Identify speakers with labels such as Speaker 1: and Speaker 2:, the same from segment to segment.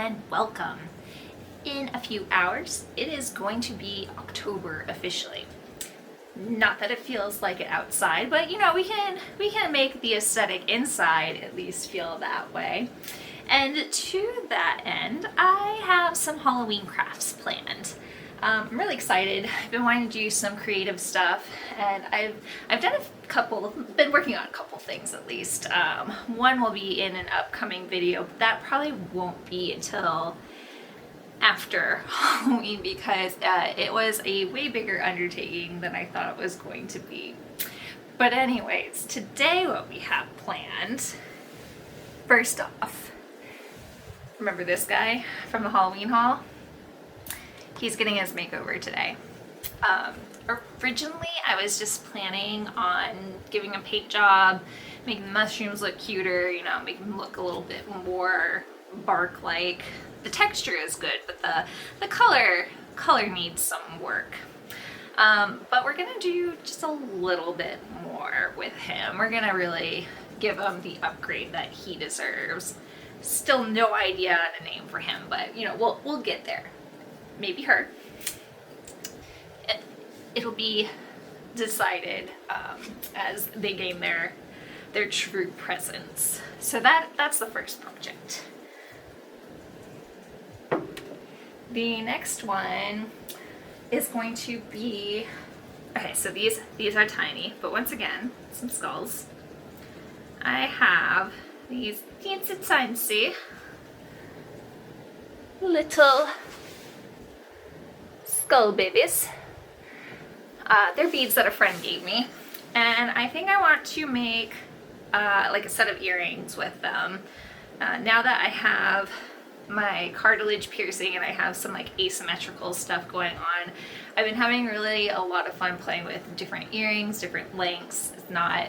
Speaker 1: and welcome. In a few hours, it is going to be October officially. Not that it feels like it outside, but you know, we can make the aesthetic inside at least feel that way. And to that end, I have some Halloween crafts planned. I'm really excited. I've been wanting to do some creative stuff, and I've done been working on a couple things at least. One will be in an upcoming video, but that probably won't be until after Halloween because it was a way bigger undertaking than I thought it was going to be. But anyways, today what we have planned, first off, remember this guy from the Halloween haul? He's getting his makeover today. Originally, I was just planning on giving him a paint job, making the mushrooms look cuter, you know, making them look a little bit more bark-like. The texture is good, but the color needs some work. But we're gonna do just a little bit more with him. We're gonna really give him the upgrade that he deserves. Still no idea on a name for him, but you know, we'll get there. Maybe her. It'll be decided as they gain their true presence. So that's the first project. The next one is going to be, okay, so these are tiny, but once again, some skulls. I have these teensy tiny little skull babies. They're beads that a friend gave me, and I think I want to make like a set of earrings with them. Now that I have my cartilage piercing and I have some like asymmetrical stuff going on, I've been having really a lot of fun playing with different earrings, different lengths. It's not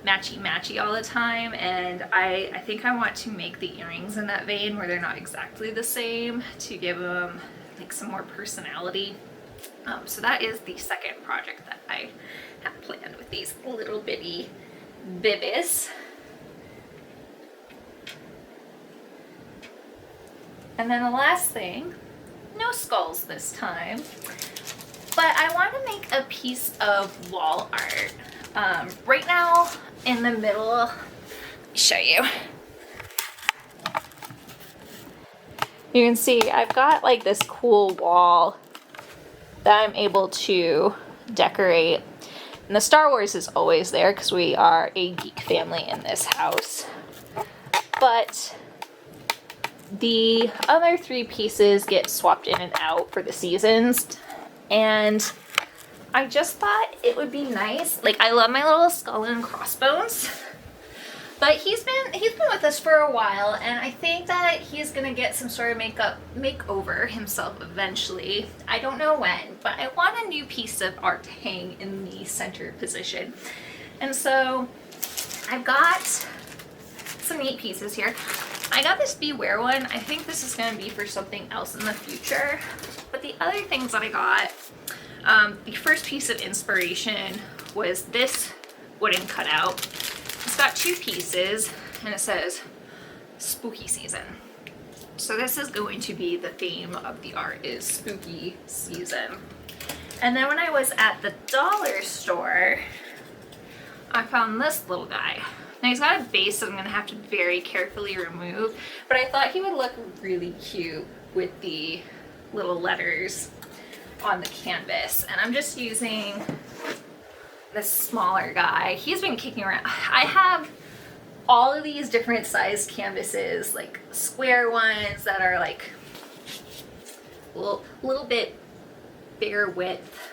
Speaker 1: matchy all the time, and I think I want to make the earrings in that vein where they're not exactly the same to give them like some more personality. So that is the second project that I have planned with these little bitty bibbies. And then the last thing, no skulls this time, but I want to make a piece of wall art. Right now in the middle, let me show you. You can see I've got like this cool wall that I'm able to decorate. And the Star Wars is always there because we are a geek family in this house. But the other three pieces get swapped in and out for the seasons. And I just thought it would be nice. Like, I love my little skull and crossbones. But he's been with us for a while, and I think that he's gonna get some sort of makeover himself eventually. I don't know when, but I want a new piece of art to hang in the center position. And so I've got some neat pieces here. I got this Beware one. I think this is gonna be for something else in the future. But the other things that I got, the first piece of inspiration was this wooden cutout. It's got two pieces, and it says spooky season. So this is going to be the theme of the art, is spooky season. And then when I was at the dollar store, I found this little guy. Now he's got a base that I'm gonna have to very carefully remove, but I thought he would look really cute with the little letters on the canvas. And I'm just using this smaller guy. He's been kicking around. I have all of these different sized canvases, like square ones that are like a little bit bigger width,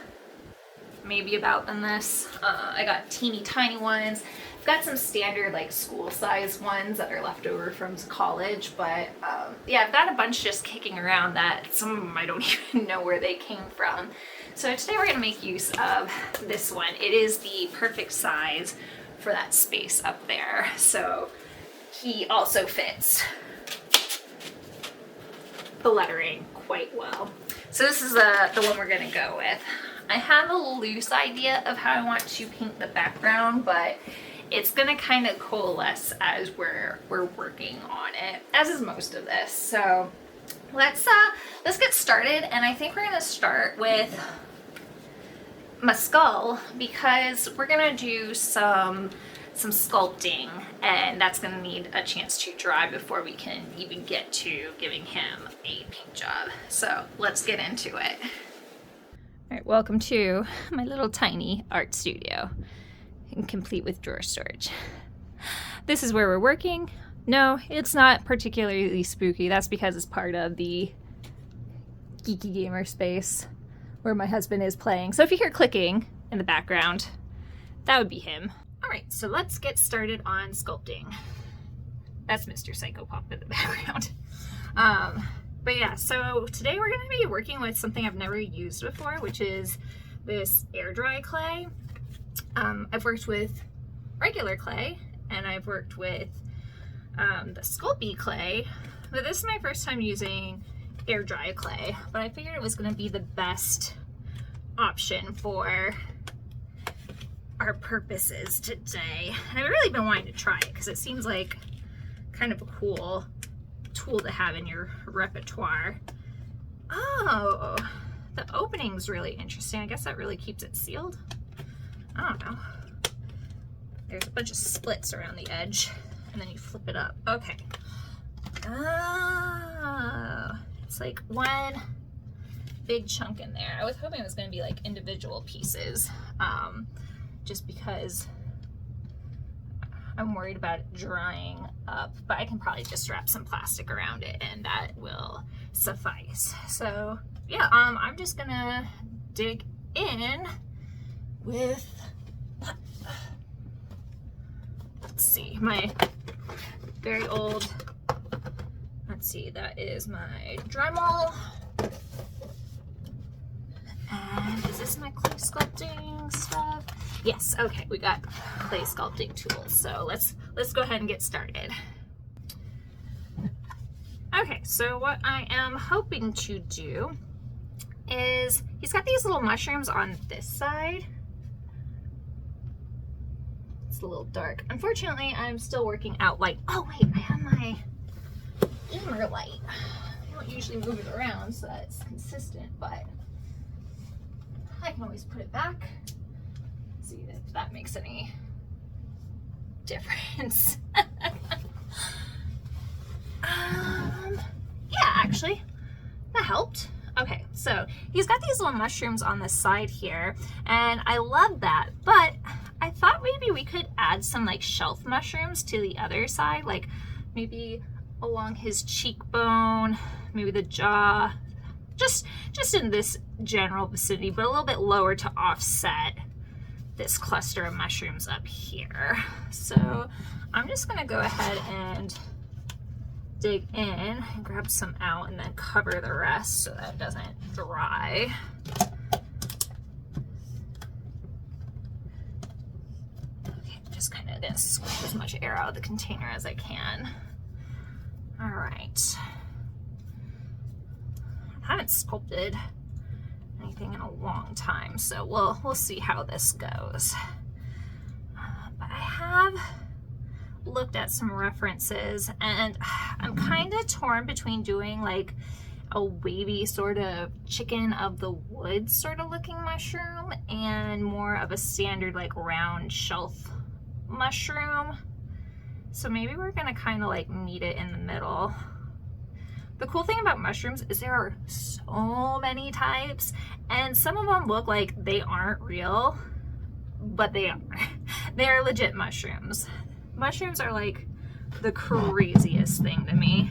Speaker 1: maybe about than this. I got teeny tiny ones. I've got some standard like school size ones that are left over from college, but yeah, I've got a bunch just kicking around that some of them I don't even know where they came from. So today we're gonna make use of this one. It is the perfect size for that space up there. So he also fits the lettering quite well. So this is the one we're gonna go with. I have a loose idea of how I want to paint the background, but it's gonna kind of coalesce as we're working on it, as is most of this. So let's get started, and I think we're gonna start with my skull because we're gonna do some sculpting, and that's gonna need a chance to dry before we can even get to giving him a paint job. So let's get into it. All right, welcome to my little tiny art studio, complete with drawer storage. This is where we're working. No, it's not particularly spooky. That's because it's part of the geeky gamer space where my husband is playing. So if you hear clicking in the background, that would be him. All right, so let's get started on sculpting. That's Mr. Psychopomp in the background. But yeah, so today we're gonna be working with something I've never used before, which is this air dry clay. I've worked with regular clay, and I've worked with the Sculpey clay, but this is my first time using air dry clay, but I figured it was going to be the best option for our purposes today. And I've really been wanting to try it because it seems like kind of a cool tool to have in your repertoire. Oh, the opening's really interesting. I guess that really keeps it sealed. I don't know. There's a bunch of splits around the edge, and then you flip it up. Okay. Oh, it's like one big chunk in there. I was hoping it was going to be like individual pieces, just because I'm worried about it drying up, but I can probably just wrap some plastic around it and that will suffice. So yeah, I'm just gonna dig in with, let's see, my very old, let's see, that is my Dremel. And is this my clay sculpting stuff? Yes, okay, we got clay sculpting tools. So let's go ahead and get started. Okay, so what I am hoping to do is, he's got these little mushrooms on this side. It's a little dark. Unfortunately, I'm still working out light. Oh wait, I have my gamer light. I don't usually move it around so that it's consistent, but I can always put it back. See if that makes any difference. Yeah, actually, that helped. Okay, so he's got these little mushrooms on the side here, and I love that, but I thought maybe we could add some like shelf mushrooms to the other side, like maybe along his cheekbone, maybe the jaw, just in this general vicinity, but a little bit lower to offset this cluster of mushrooms up here. So I'm just gonna go ahead and dig in and grab some out and then cover the rest so that it doesn't dry. Okay, just kind of gonna squeeze as much air out of the container as I can. All right. I haven't sculpted anything in a long time, so we'll see how this goes. But I have looked at some references, and I'm kind of torn between doing like a wavy sort of chicken of the woods sort of looking mushroom and more of a standard like round shelf mushroom. So maybe we're gonna kind of like meet it in the middle. The cool thing about mushrooms is there are so many types, and some of them look like they aren't real, but they are. They are legit mushrooms. Mushrooms are like the craziest thing to me.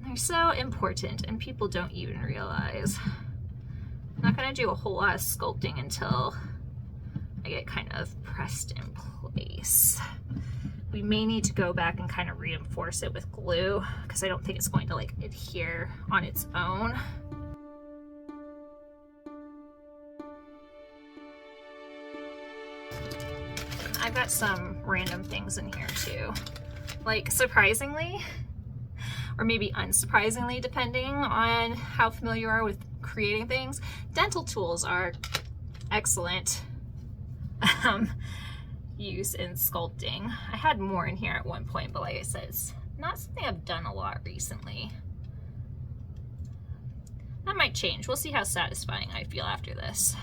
Speaker 1: They're so important, and people don't even realize. I'm not gonna do a whole lot of sculpting until I get kind of pressed in place. We may need to go back and kind of reinforce it with glue because I don't think it's going to like adhere on its own. I've got some random things in here too. Like, surprisingly, or maybe unsurprisingly, depending on how familiar you are with creating things, dental tools are excellent use in sculpting. I had more in here at one point, but like I said, it's not something I've done a lot recently. That might change. We'll see how satisfying I feel after this.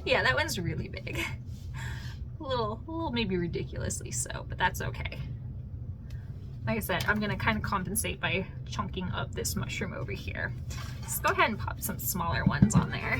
Speaker 1: Yeah, that one's really big. A little maybe ridiculously so, but that's okay. Like I said, I'm gonna kind of compensate by chunking up this mushroom over here. Let's go ahead and pop some smaller ones on there.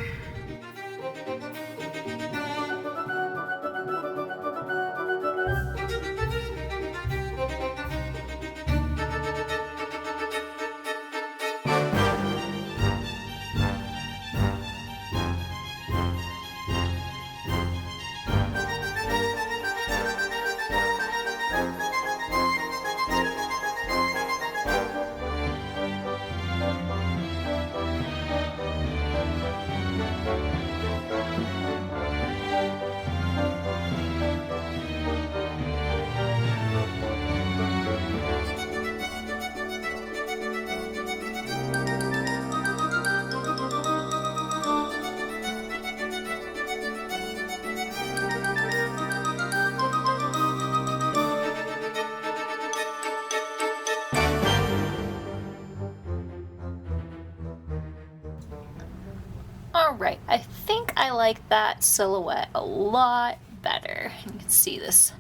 Speaker 1: Alright, I think I like that silhouette a lot better. You can see this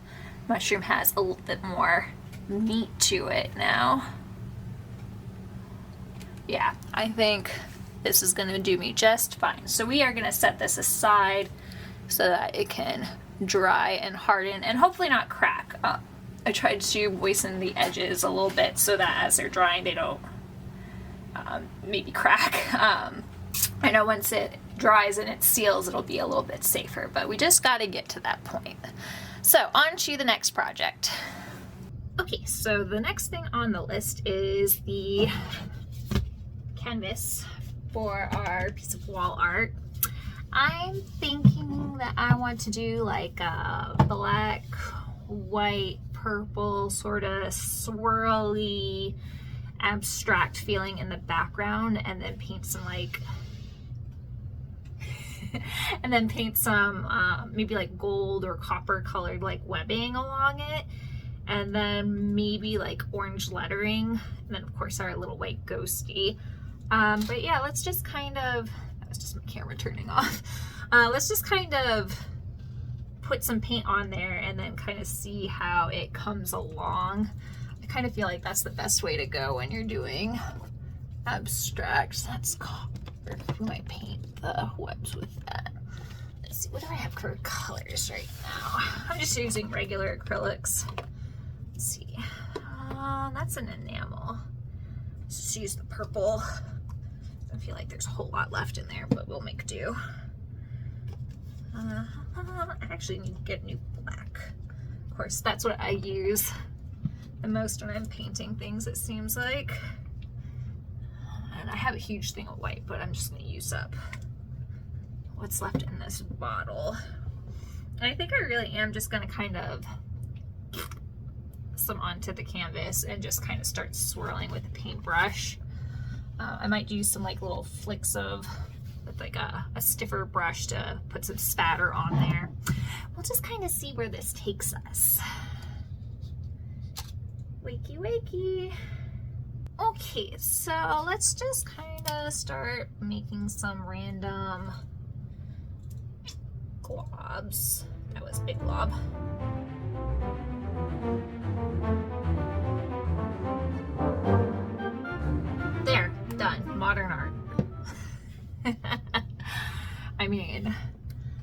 Speaker 1: mushroom has a little bit more meat to it now. Yeah, I think this is going to do me just fine. So we are going to set this aside so that it can dry and harden and hopefully not crack. I tried to moisten the edges a little bit so that as they're drying they don't maybe crack. I know once it dries and it seals, it'll be a little bit safer, but we just got to get to that point. So on to the next project. Okay, so the next thing on the list is the canvas for our piece of wall art. I'm thinking that I want to do like a black, white, purple, sort of swirly, abstract feeling in the background, and then paint some like and then paint some maybe like gold or copper colored like webbing along it, and then maybe like orange lettering, and then of course our little white ghosty. But yeah, let's just kind of, that was just my camera turning off. Let's just kind of put some paint on there and then kind of see how it comes along. I kind of feel like that's the best way to go when you're doing abstract. That's copper. We might paint the webs with that. Let's see, what do I have for colors right now? I'm just using regular acrylics. Let's see. That's an enamel. Let's just use the purple. I feel like there's a whole lot left in there, but we'll make do. I actually need to get new black. Of course, that's what I use the most when I'm painting things, it seems like. And I have a huge thing of white, but I'm just going to use up what's left in this bottle. And I think I really am just going to kind of some onto the canvas and just kind of start swirling with a paintbrush. I might use some like little flicks of with like a stiffer brush to put some spatter on there. We'll just kind of see where this takes us. Wakey wakey. Okay, so let's just kind of start making some random globs. That was a big glob. There, done. Modern art. I mean,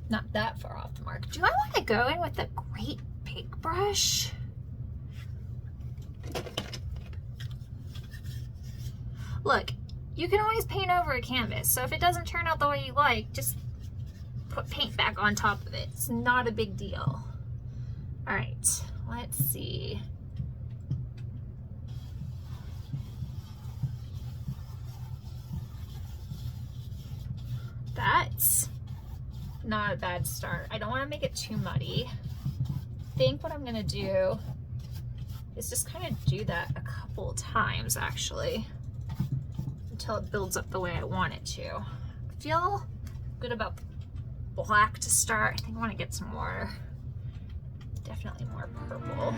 Speaker 1: not that far off the mark. Do I want to go in with a great big brush? Look, you can always paint over a canvas, so if it doesn't turn out the way you like, just put paint back on top of it. It's not a big deal. All right, let's see. That's not a bad start. I don't want to make it too muddy. I think what I'm gonna do is just kind of do that a couple of times actually until it builds up the way I want it to. I feel good about black to start. I think I want to get some more, definitely more purple.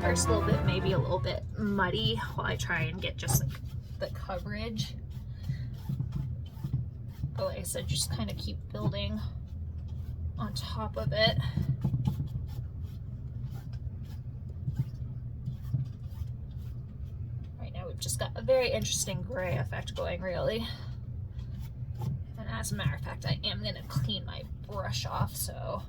Speaker 1: First a little bit, maybe a little bit muddy while I try and get just like the coverage. But like I said, just kind of keep building on top of it. Right now we've just got a very interesting gray effect going, really. And as a matter of fact, I am gonna clean my brush off, so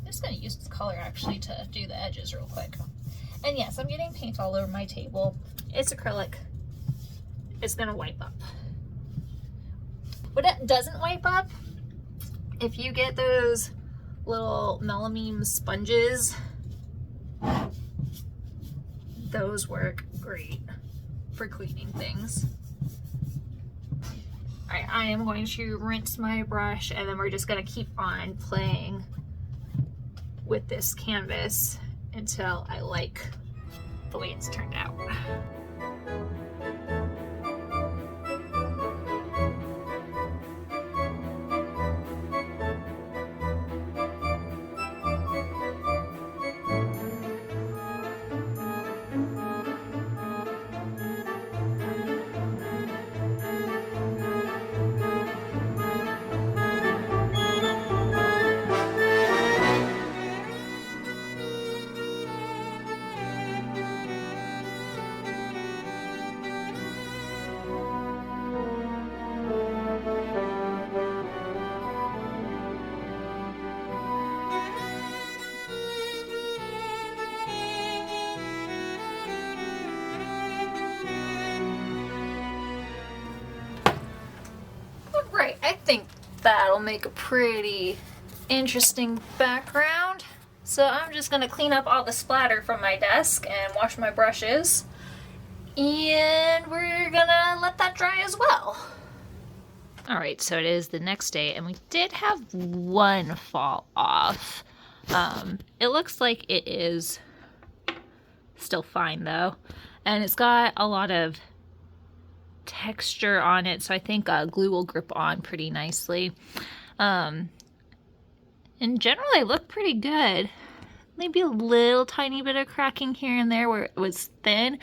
Speaker 1: I'm just gonna use this color actually to do the edges real quick. And yes, I'm getting paint all over my table. It's acrylic. It's gonna wipe up. But it doesn't wipe up, if you get those little melamine sponges, those work great for cleaning things. All right, I am going to rinse my brush and then we're just gonna keep on playing with this canvas until I like the way it's turned out. I think that'll make a pretty interesting background. So I'm just gonna clean up all the splatter from my desk and wash my brushes. And we're gonna let that dry as well. All right, so it is the next day and we did have one fall off. It looks like it is still fine though. And it's got a lot of texture on it, so I think glue will grip on pretty nicely. In general, they look pretty good. Maybe a little tiny bit of cracking here and there where it was thin,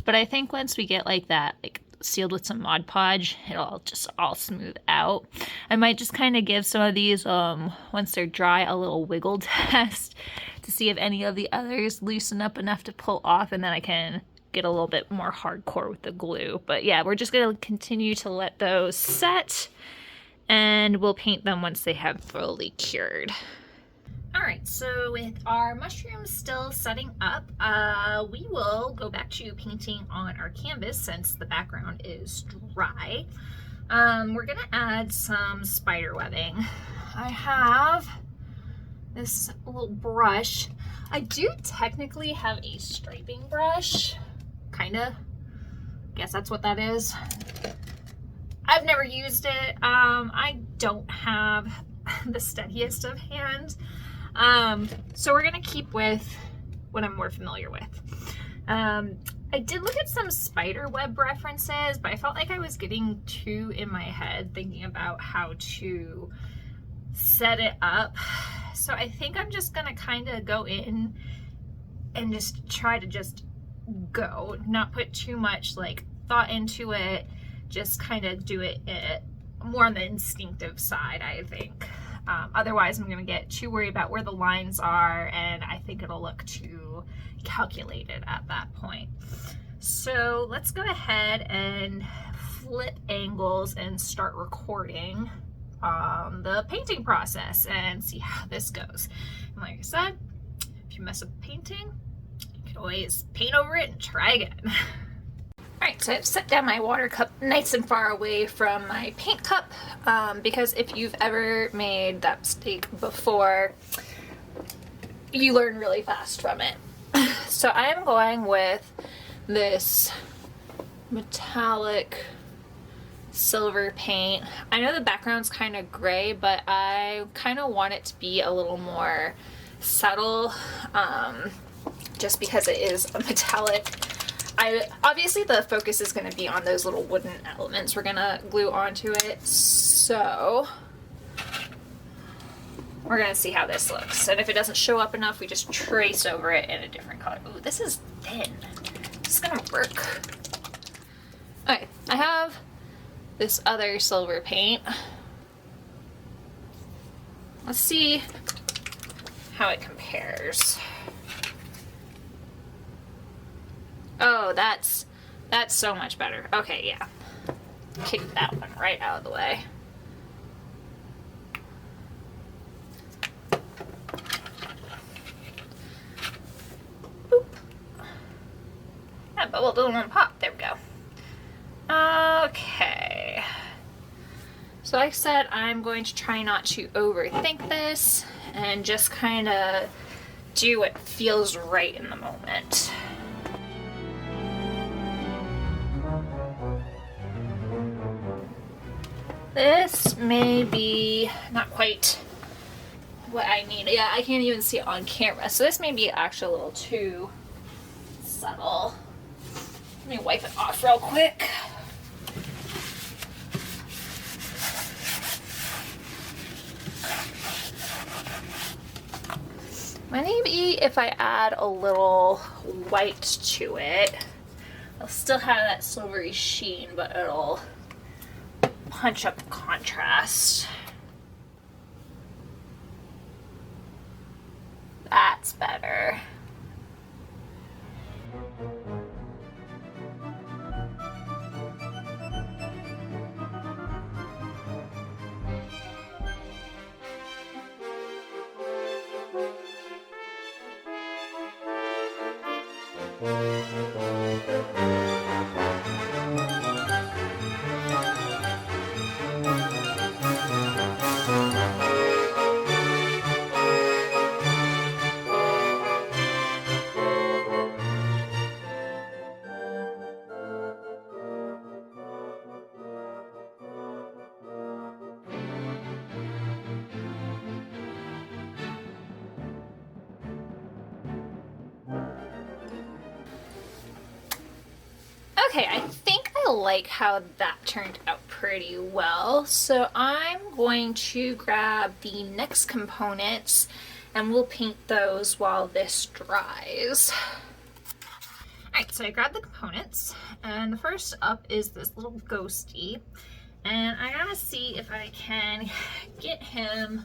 Speaker 1: but I think once we get like that, like sealed with some Mod Podge, it'll just all smooth out. I might just kind of give some of these, once they're dry, a little wiggle test to see if any of the others loosen up enough to pull off, and then I can get a little bit more hardcore with the glue. But yeah, we're just gonna continue to let those set and we'll paint them once they have fully cured. All right, so with our mushrooms still setting up, we will go back to painting on our canvas since the background is dry. We're gonna add some spider webbing. I have this little brush. I do technically have a striping brush. Kinda. Guess that's what that is. I've never used it. I don't have the steadiest of hands. So we're gonna keep with what I'm more familiar with. I did look at some spider web references, but I felt like I was getting too in my head thinking about how to set it up. So I think I'm just gonna kind of go in and just try to just go, not put too much like thought into it, just kind of do it more on the instinctive side, I think. Otherwise I'm gonna get too worried about where the lines are and I think it'll look too calculated at that point. So let's go ahead and flip angles and start recording the painting process and see how this goes. And like I said, if you mess up painting, you can always paint over it and try again. Alright, so I've set down my water cup nice and far away from my paint cup, because if you've ever made that mistake before, you learn really fast from it. So I am going with this metallic silver paint. I know the background's kind of gray, but I kind of want it to be a little more subtle, just because it is a metallic. Obviously the focus is going to be on those little wooden elements we're going to glue onto it, so we're going to see how this looks. And if it doesn't show up enough, we just trace over it in a different color. Ooh, this is thin. This is going to work. Okay, I have this other silver paint. Let's see how it compares. Oh, that's so much better. Okay, yeah. Kick that one right out of the way. Boop. That bubble didn't pop. There we go. Okay. So like I said, I'm going to try not to overthink this and just kind of do what feels right in the moment. This may be not quite what I need. Yeah, I can't even see it on camera. So this may be actually a little too subtle. Let me wipe it off real quick. Maybe if I add a little white to it, I'll still have that silvery sheen, but it'll punch up the contrast. That's better. Okay, I think I like how that turned out pretty well. So I'm going to grab the next components and we'll paint those while this dries. Alright, so I grabbed the components and the first up is this little ghosty. And I gotta see if I can get him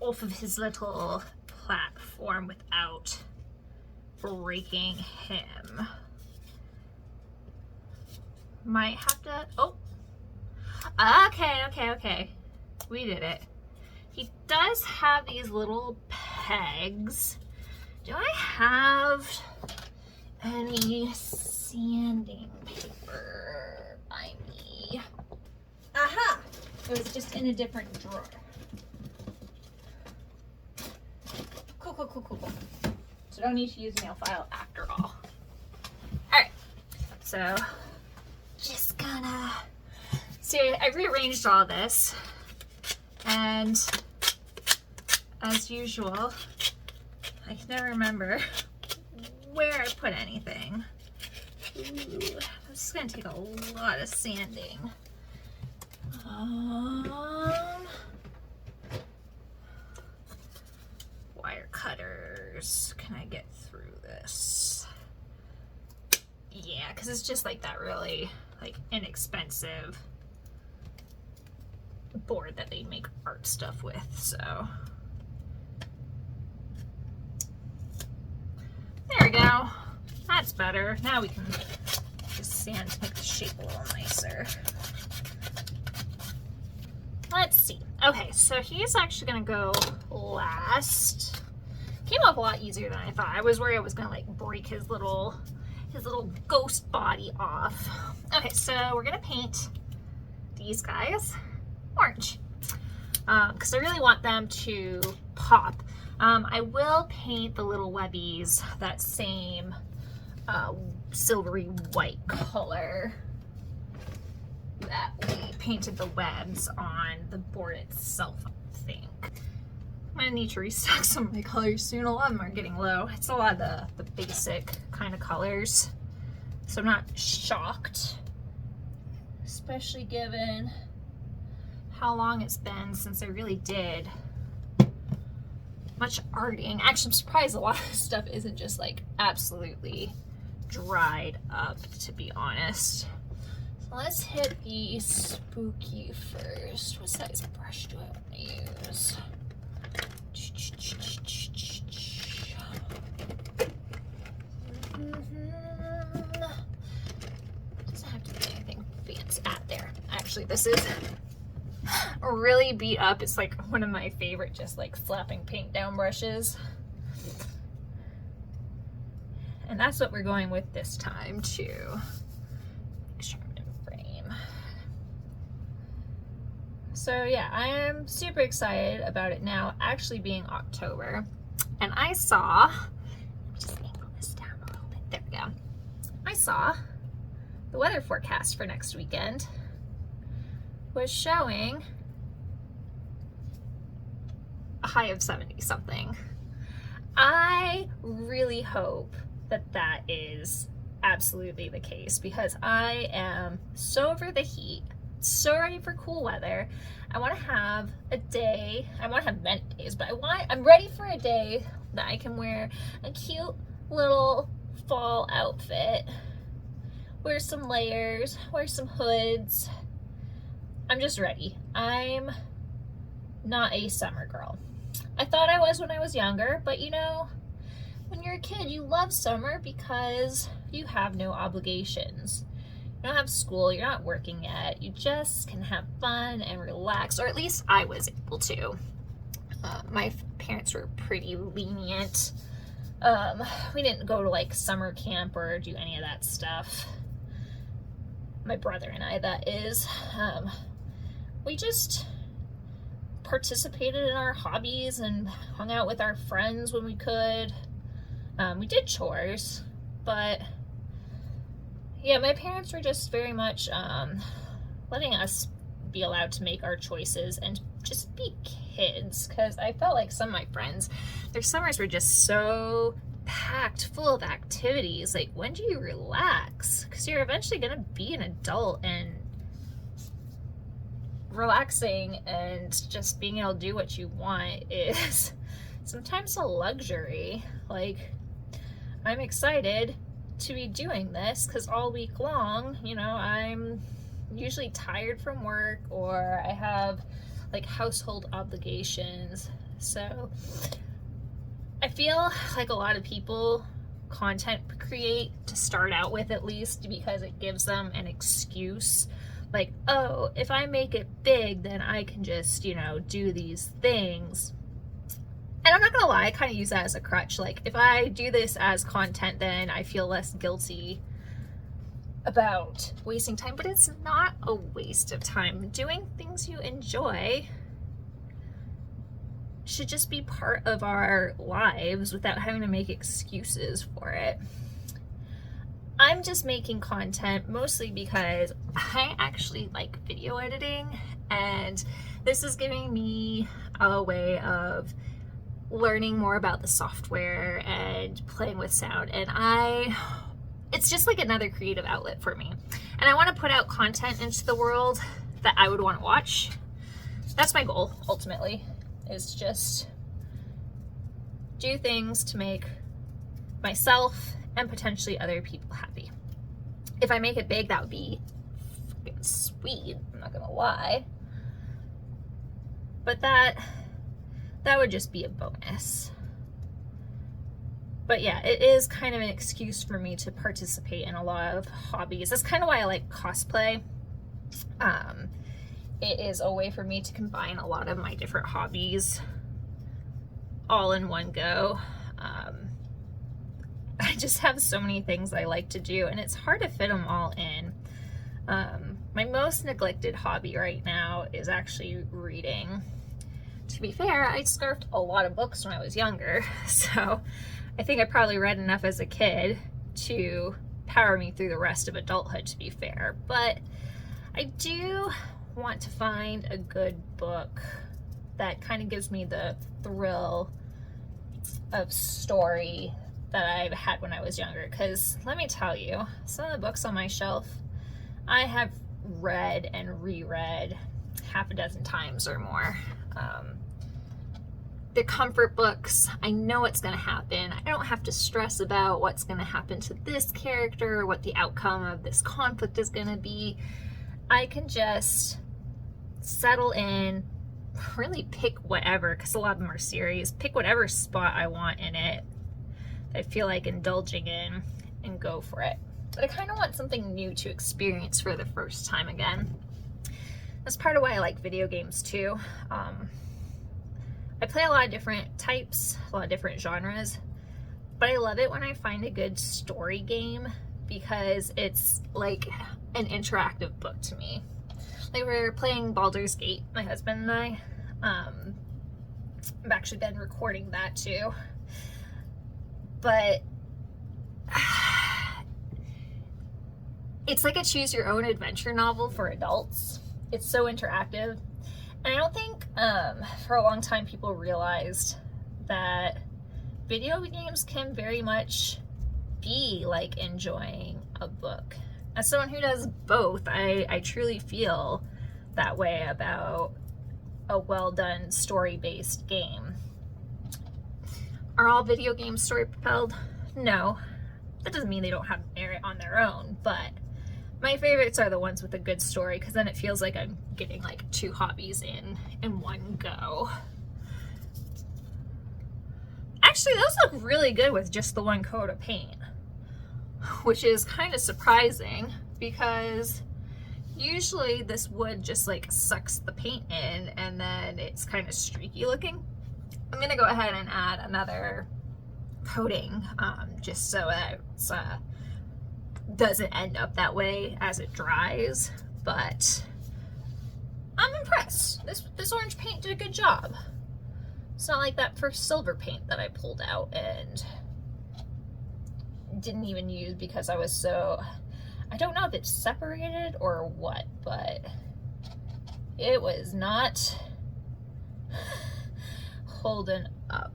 Speaker 1: off of his little platform without breaking him. Might have to, oh, okay. We did it. He does have these little pegs. Do I have any sanding paper by me? Aha! It was just in a different drawer. Cool. So don't need to use nail file after all. Alright, so just gonna see, I rearranged all this, and as usual, I can never remember where I put anything. Ooh, this is gonna take a lot of sanding. Wire cutters. Can I get through this? Yeah, because it's just like that really like inexpensive board that they make art stuff with, so there we go. That's better. Now we can just sand to make the shape a little nicer. Let's see. Okay, so he's actually gonna go last. Came up a lot easier than I thought. I was worried I was gonna like break his little his little ghost body off. Okay, so we're gonna paint these guys orange because I really want them to pop. I will paint the little webbies that same silvery white color that we painted the webs on the board itself, I think. I'm gonna need to restock some of my colors soon. A lot of them are getting low. It's a lot of the basic kind of colors. So I'm not shocked, especially given how long it's been since I really did much arting. Actually, I'm surprised a lot of this stuff isn't just like absolutely dried up, to be honest. So let's hit the spooky first. What size brush do I want to use? Doesn't have to be anything fancy. There. Actually, this is really beat up. It's like one of my favorite just like slapping paint down brushes. And that's what we're going with this time too. Make sure I'm in frame. So yeah, I am super excited about it now actually being October. And I saw, just angle this down a little bit. There we go. I saw the weather forecast for next weekend was showing a high of 70 something. I really hope that that is absolutely the case because I am so over the heat, so ready for cool weather. I want to have a day, I want to have many days, but I'm ready for a day that I can wear a cute little fall outfit, wear some layers, wear some hoods. I'm just ready. I'm not a summer girl. I thought I was when I was younger, but you know, when you're a kid, you love summer because you have no obligations. You don't have school, you're not working yet. You just can have fun and relax, or at least I was able to. My parents were pretty lenient. We didn't go to like summer camp or do any of that stuff. My brother and I, that is. We just participated in our hobbies and hung out with our friends when we could. We did chores, but yeah, my parents were just very much letting us be allowed to make our choices and just be kids, because I felt like some of my friends, their summers were just so packed full of activities. Like, when do you relax? Because you're eventually gonna be an adult, and relaxing and just being able to do what you want is sometimes a luxury. Like, I'm excited to be doing this because all week long, you know, I'm usually tired from work or I have like household obligations. So I feel like a lot of people content create to start out with, at least because it gives them an excuse. Like, oh, if I make it big, then I can just, you know, do these things. And I'm not gonna lie, I kind of use that as a crutch. Like, if I do this as content, then I feel less guilty about wasting time. But it's not a waste of time. Doing things you enjoy should just be part of our lives without having to make excuses for it. I'm just making content mostly because I actually like video editing, and this is giving me a way of learning more about the software and playing with sound, and it's just like another creative outlet for me. And I want to put out content into the world that I would want to watch. That's my goal, ultimately, is just do things to make myself and potentially other people happy. If I make it big, that would be fucking sweet, I'm not gonna lie. But that would just be a bonus. But yeah, it is kind of an excuse for me to participate in a lot of hobbies. That's kind of why I like cosplay. It is a way for me to combine a lot of my different hobbies all in one go. I just have so many things I like to do, and it's hard to fit them all in. My most neglected hobby right now is actually reading. To be fair, I scarfed a lot of books when I was younger, so I think I probably read enough as a kid to power me through the rest of adulthood, to be fair. But I do want to find a good book that kind of gives me the thrill of story that I've had when I was younger, because let me tell you, some of the books on my shelf I have read and reread half a dozen times or more. The comfort books, I know what's going to happen. I don't have to stress about what's going to happen to this character or what the outcome of this conflict is going to be. I can just settle in, really pick whatever, because a lot of them are series, pick whatever spot I want in it that I feel like indulging in and go for it. But I kind of want something new to experience for the first time again. That's part of why I like video games too. I play a lot of different types, a lot of different genres, but I love it when I find a good story game because it's like an interactive book to me. Like we're playing Baldur's Gate, my husband and I. I've actually been recording that too. But it's like a choose your own adventure novel for adults. It's so interactive. And I don't think for a long time people realized that video games can very much be like enjoying a book. As someone who does both, I truly feel that way about a well-done story-based game. Are all video games story propelled? No. That doesn't mean they don't have merit on their own, but my favorites are the ones with a good story, because then it feels like I'm getting like two hobbies in one go. Actually, those look really good with just the one coat of paint, which is kind of surprising because usually this wood just like sucks the paint in and then it's kind of streaky looking. I'm gonna go ahead and add another coating just so that it's doesn't end up that way as it dries, but I'm impressed. This orange paint did a good job. It's not like that first silver paint that I pulled out and didn't even use because I was so, I don't know if it's separated or what, but it was not holding up.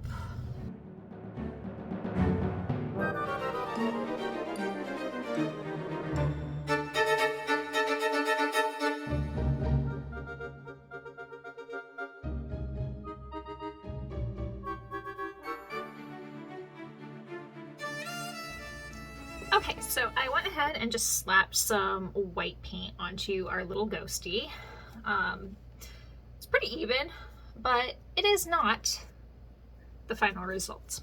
Speaker 1: Okay, so I went ahead and just slapped some white paint onto our little ghosty. It's pretty even, but it is not the final result.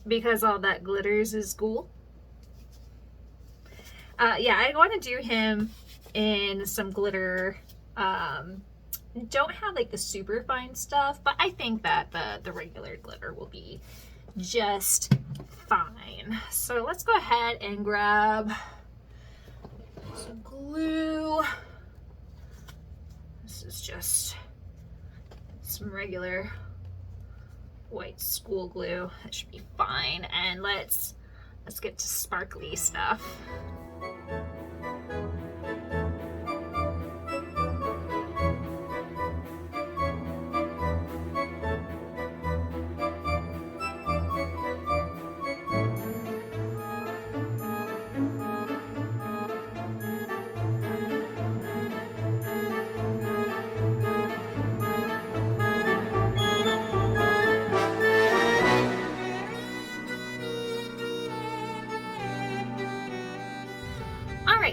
Speaker 1: Because all that glitters is cool. Yeah, I want to do him in some glitter. Don't have like the super fine stuff, but I think that the regular glitter will be just fine. So let's go ahead and grab some glue. This is just some regular white school glue. That should be fine. And let's get to sparkly stuff.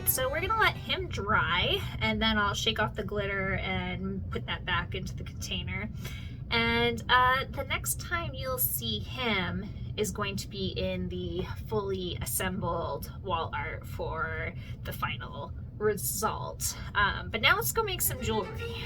Speaker 1: So we're gonna let him dry and then I'll shake off the glitter and put that back into the container. And the next time you'll see him is going to be in the fully assembled wall art for the final result. But now let's go make some jewelry.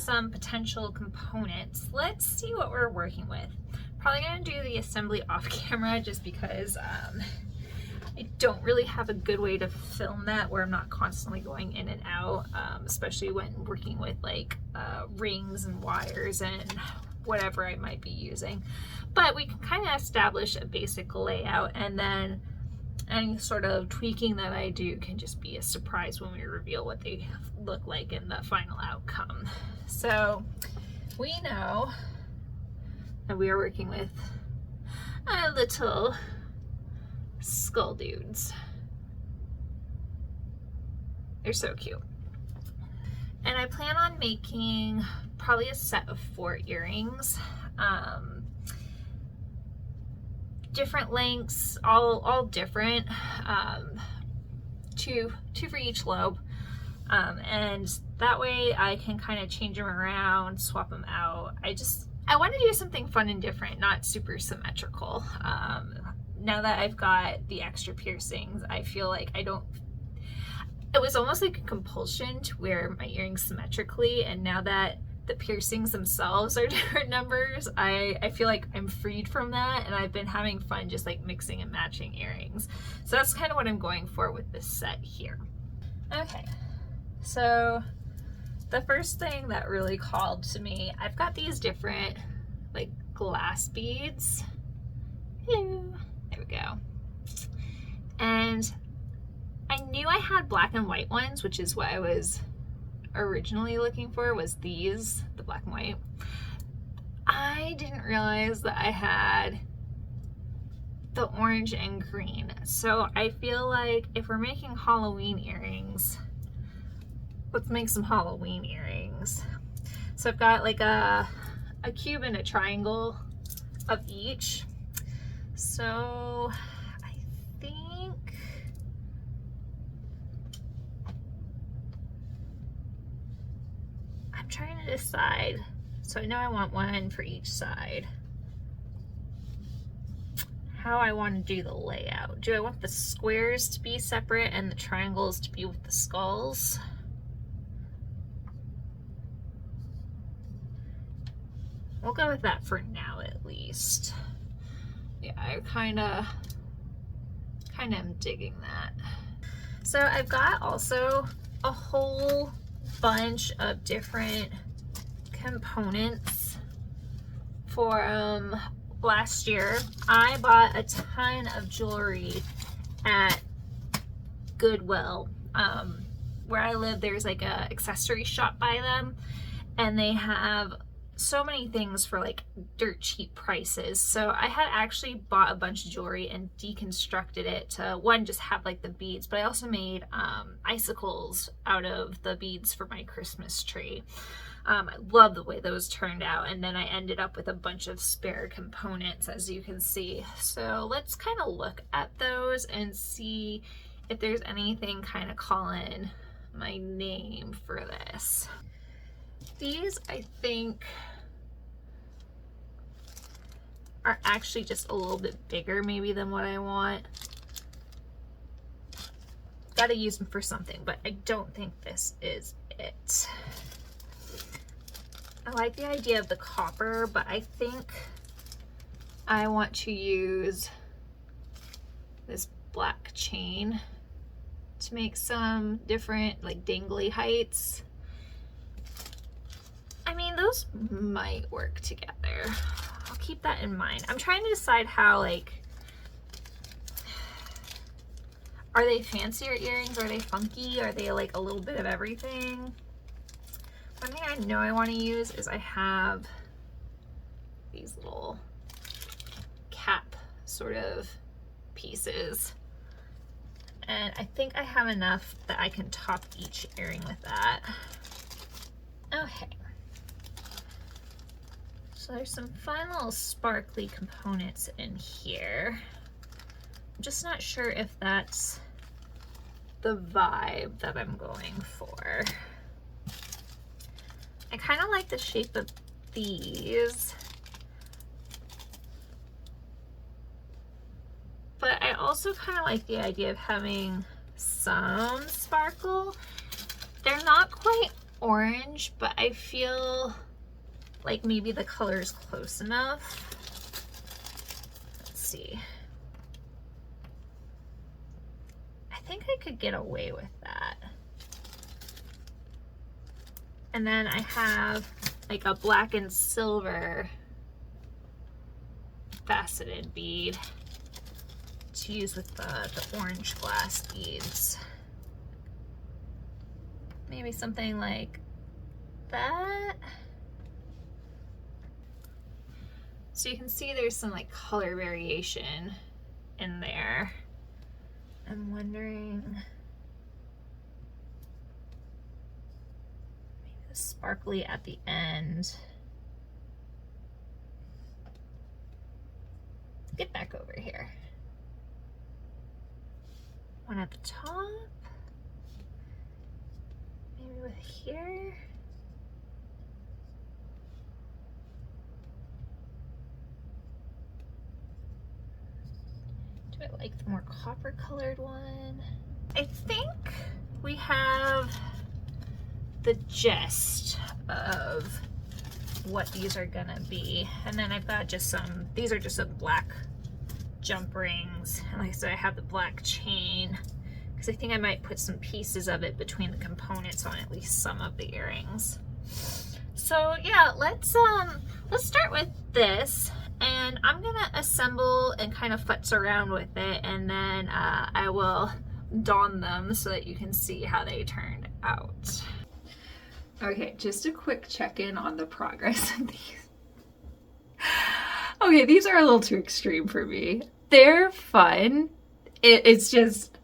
Speaker 1: some potential components. Let's see what we're working with. Probably gonna do the assembly off camera just because I don't really have a good way to film that where I'm not constantly going in and out, especially when working with like rings and wires and whatever I might be using. But we can kind of establish a basic layout, and then any sort of tweaking that I do can just be a surprise when we reveal what they look like in the final outcome. So we know that we are working with our little skull dudes. They're so cute. And I plan on making probably a set of 4 earrings. Different lengths, all different, 2 for each lobe, and that way I can kind of change them around, swap them out. I want to do something fun and different, not super symmetrical. Now that I've got the extra piercings, I feel like it was almost like a compulsion to wear my earrings symmetrically, and now that the piercings themselves are different numbers, I feel like I'm freed from that, and I've been having fun just like mixing and matching earrings. So that's kind of what I'm going for with this set here. Okay, so the first thing that really called to me, I've got these different like glass beads. Hello, there we go. And I knew I had black and white ones, which is what I was originally looking for, was these, the black and white. I didn't realize that I had the orange and green. So I feel like if we're making Halloween earrings, let's make some Halloween earrings. So I've got like a cube and a triangle of each. So I think I'm trying to decide. So I know I want one for each side. How I want to do the layout. Do I want the squares to be separate and the triangles to be with the skulls? We'll go with that for now at least. Yeah, I kind of am digging that. So I've got also a whole bunch of different components for last year. I bought a ton of jewelry at Goodwill. Where I live, there's like a accessory shop by them, and they have so many things for like dirt cheap prices. So I had actually bought a bunch of jewelry and deconstructed it to, one, just have like the beads, but I also made icicles out of the beads for my Christmas tree. I love the way those turned out, and then I ended up with a bunch of spare components, as you can see. So let's kind of look at those and see if there's anything kind of calling my name for this. These, I think, are actually just a little bit bigger maybe than what I want. Gotta use them for something, but I don't think this is it. I like the idea of the copper, but I think I want to use this black chain to make some different like dangly heights. I mean, those might work together. I'll keep that in mind. I'm trying to decide how, like, are they fancier earrings? Are they funky? Are they like a little bit of everything? One thing I know I want to use is I have these little cap sort of pieces. And I think I have enough that I can top each earring with that. Okay. So there's some fun little sparkly components in here. I'm just not sure if that's the vibe that I'm going for. I kind of like the shape of these, but I also kind of like the idea of having some sparkle. They're not quite orange, but I feel like maybe the color is close enough. Let's see. I think I could get away with that. And then I have like a black and silver faceted bead to use with the orange glass beads. Maybe something like that. So you can see there's some like color variation in there. I'm wondering, maybe the sparkly at the end. Get back over here. One at the top. Maybe with here. Do I like the more copper colored one? I think we have the gist of what these are gonna be. And then I've got just some, these are just some black jump rings. And like I said, I have the black chain because I think I might put some pieces of it between the components on at least some of the earrings. So yeah, let's start with this, and I'm gonna assemble and kind of futz around with it, and then I will don them so that you can see how they turned out. Okay, just a quick check-in on the progress of these. Okay, these are a little too extreme for me. They're fun. It's just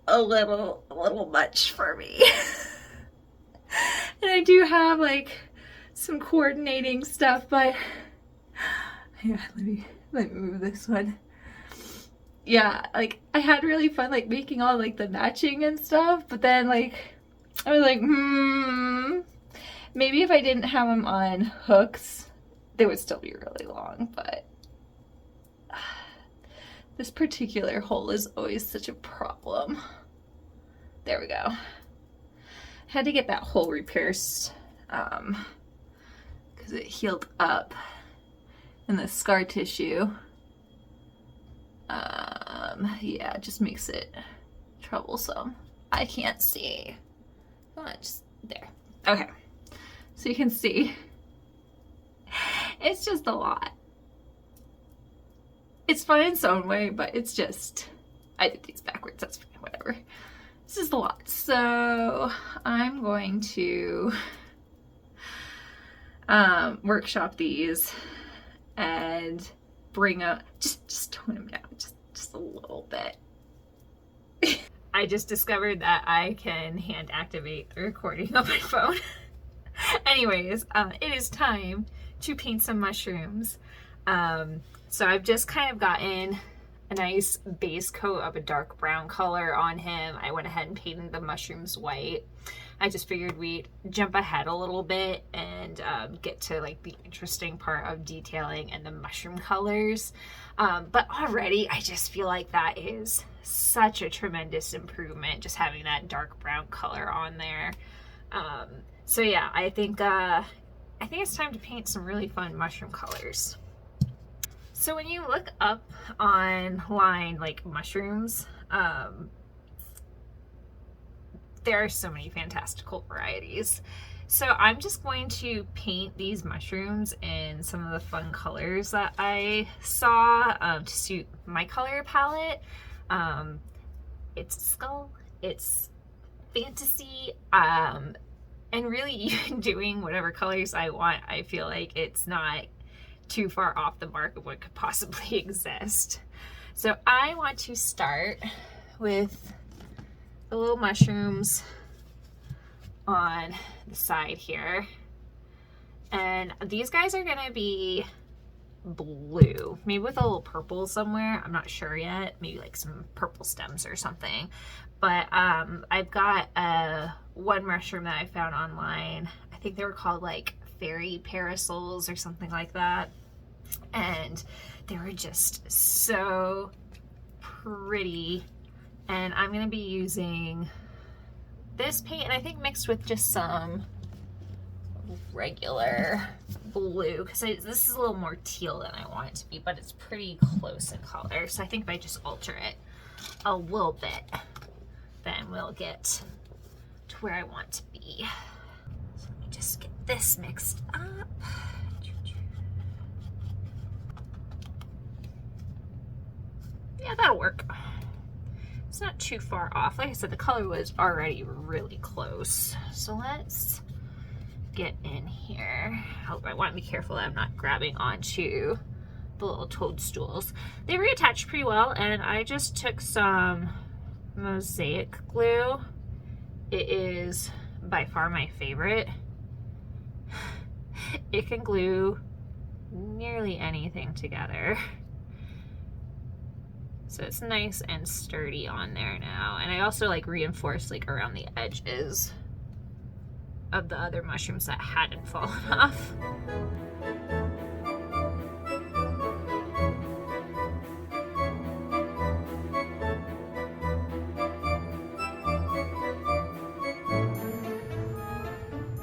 Speaker 1: a little much for me. And I do have like some coordinating stuff, but yeah, let me move this one. Yeah, like I had really fun like making all like the matching and stuff, but then like I was like, maybe if I didn't have them on hooks, they would still be really long, but this particular hole is always such a problem. There we go. Had to get that hole repaired because it healed up in the scar tissue. Yeah, it just makes it troublesome. I can't see. Come on, just there. Okay, so you can see it's just a lot. It's fun in its own way, but it's just, I did these backwards, that's fine, whatever. This is a lot. So I'm going to workshop these and bring up, just tone them down just a little bit. I just discovered that I can hand activate the recording on my phone. Anyways, it is time to paint some mushrooms. So I've just kind of gotten a nice base coat of a dark brown color on him. I went ahead and painted the mushrooms white. I just figured we'd jump ahead a little bit and get to like the interesting part of detailing and the mushroom colors. But already I just feel like that is such a tremendous improvement, just having that dark brown color on there. So yeah, I think it's time to paint some really fun mushroom colors. So when you look up online like mushrooms, there are so many fantastical varieties. So I'm just going to paint these mushrooms in some of the fun colors that I saw to suit my color palette. It's skull, it's fantasy, and really even doing whatever colors I want. I feel like it's not too far off the mark of what could possibly exist. So I want to start with the little mushrooms on the side here, and these guys are gonna be blue, maybe with a little purple somewhere. I'm not sure yet, maybe like some purple stems or something. But I've got one mushroom that I found online. I think they were called like fairy parasols or something like that, and they were just so pretty. And I'm gonna be using this paint, and I think mixed with just some regular blue, because this is a little more teal than I want it to be, but it's pretty close in color. So I think if I just alter it a little bit, then we'll get to where I want to be. So let me just get this mixed up. Yeah, that'll work. It's not too far off. Like I said, the color was already really close. So let's get in here. I want to be careful that I'm not grabbing onto the little toadstools. They reattach pretty well, and I just took some mosaic glue. It is by far my favorite. It can glue nearly anything together. So it's nice and sturdy on there now. And I also like reinforced like around the edges of the other mushrooms that hadn't fallen off.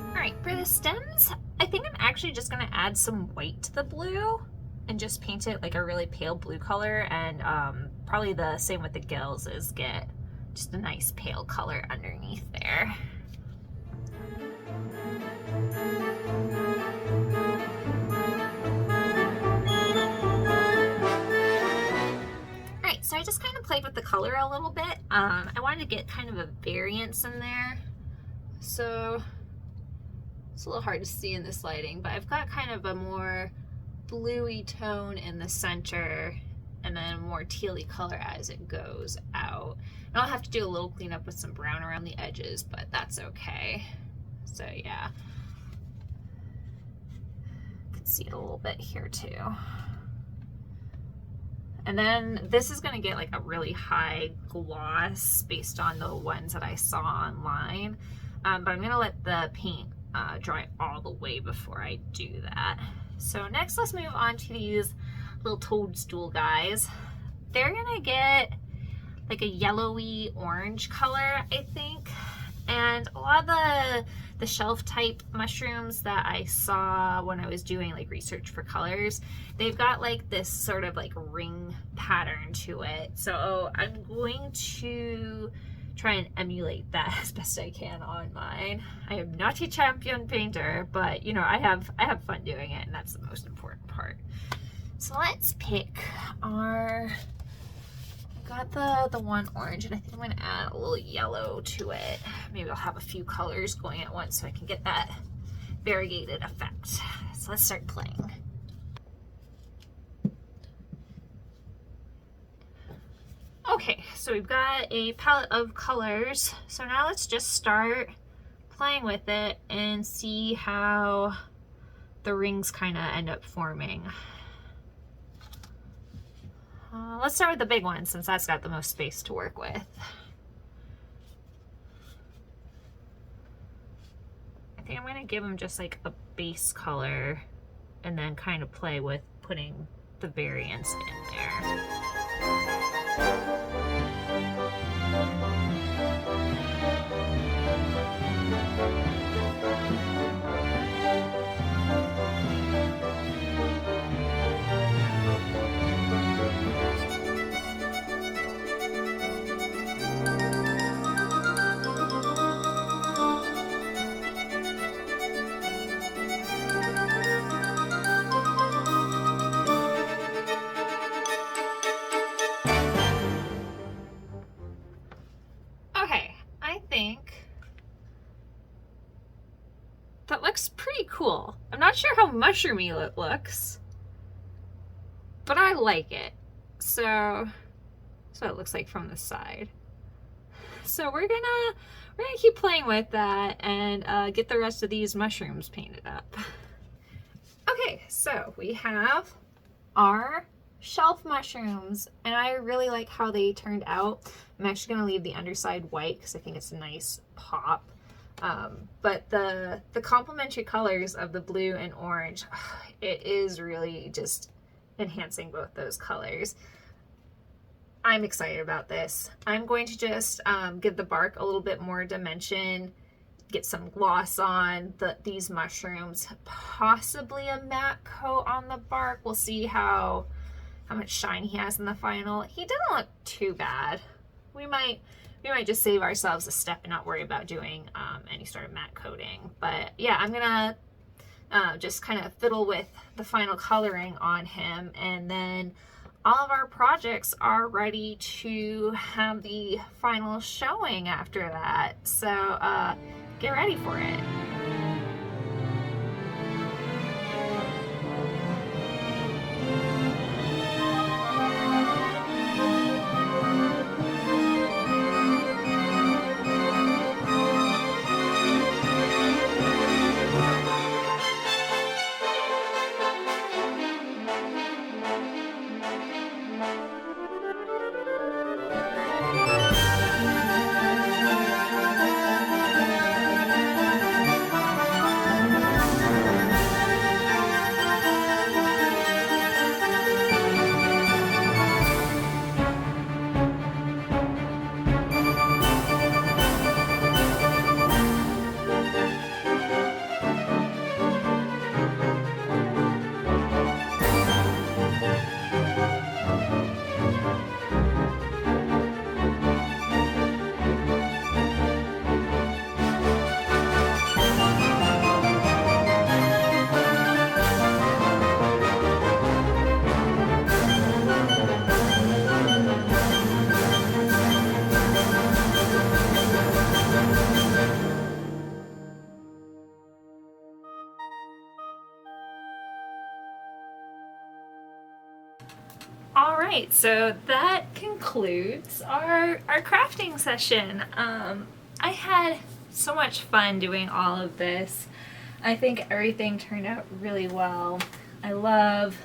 Speaker 1: All right, for the stems, I think I'm actually just gonna add some white to the blue and just paint it like a really pale blue color, and probably the same with the gills, is get just a nice pale color underneath there. Alright, so I just kind of played with the color a little bit. I wanted to get kind of a variance in there, so it's a little hard to see in this lighting, but I've got kind of a more bluey tone in the center and then a more tealy color as it goes out. And I'll have to do a little cleanup with some brown around the edges, but that's okay. So yeah, you can see it a little bit here too. And then this is gonna get like a really high gloss based on the ones that I saw online, but I'm gonna let the paint dry all the way before I do that. So next, let's move on to these little toadstool guys. They're gonna get like a yellowy orange color, I think. And a lot of the shelf type mushrooms that I saw when I was doing like research for colors, they've got like this sort of like ring pattern to it. So I'm going to try and emulate that as best I can on mine. I am not a champion painter, but you know, I have fun doing it, and that's the most important part. So let's pick our, got the one orange, and I think I'm gonna add a little yellow to it. Maybe I'll have a few colors going at once so I can get that variegated effect. So let's start playing. Okay, so we've got a palette of colors. So now let's just start playing with it and see how the rings kind of end up forming. Let's start with the big one, since that's got the most space to work with. I think I'm gonna give them just like a base color and then kind of play with putting the variants in there. That looks pretty cool. I'm not sure how mushroomy it looks, but I like it. So that's what it looks like from the side. So we're gonna keep playing with that and get the rest of these mushrooms painted up. Okay, so we have our shelf mushrooms, and I really like how they turned out. I'm actually gonna leave the underside white because I think it's a nice pop. But the complementary colors of the blue and orange, it is really just enhancing both those colors. I'm excited about this. I'm going to just give the bark a little bit more dimension, get some gloss on these mushrooms, possibly a matte coat on the bark. We'll see how much shine he has in the final. He doesn't look too bad. We might just save ourselves a step and not worry about doing any sort of matte coating. But yeah, I'm gonna just kind of fiddle with the final coloring on him, and then all of our projects are ready to have the final showing after that. So get ready for it. Alright, so that concludes our crafting session. I had so much fun doing all of this. I think everything turned out really well. I love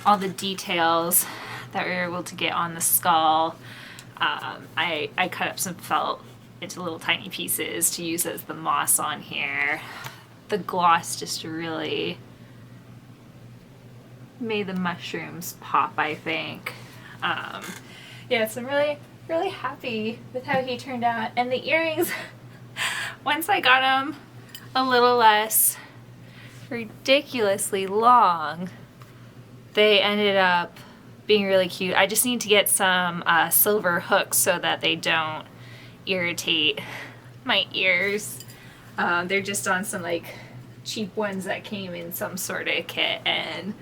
Speaker 1: all the details that we were able to get on the skull. I cut up some felt into little tiny pieces to use as the moss on here. The gloss just really made the mushrooms pop, I think. Yeah, so I'm really happy with how he turned out. And the earrings, once I got them a little less ridiculously long, they ended up being really cute. I just need to get some silver hooks so that they don't irritate my ears. They're just on some like cheap ones that came in some sort of kit, and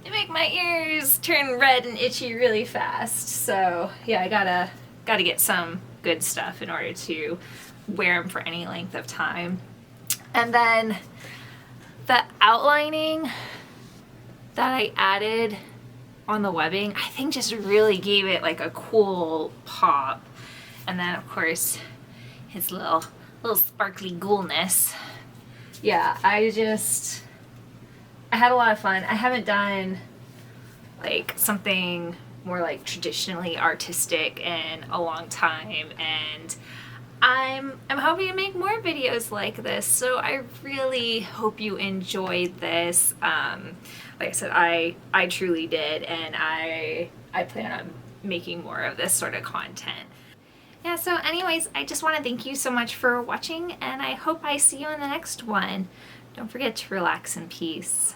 Speaker 1: they make my ears turn red and itchy really fast. So yeah, I gotta get some good stuff in order to wear them for any length of time. And then the outlining that I added on the webbing, I think just really gave it like a cool pop. And then of course his little sparkly ghoulness. Yeah, I had a lot of fun. I haven't done like something more like traditionally artistic in a long time, and I'm hoping to make more videos like this, so I really hope you enjoyed this. Like I said, I truly did, and I plan on making more of this sort of content. Yeah, so anyways, I just want to thank you so much for watching, and I hope I see you in the next one. Don't forget to relax in peace.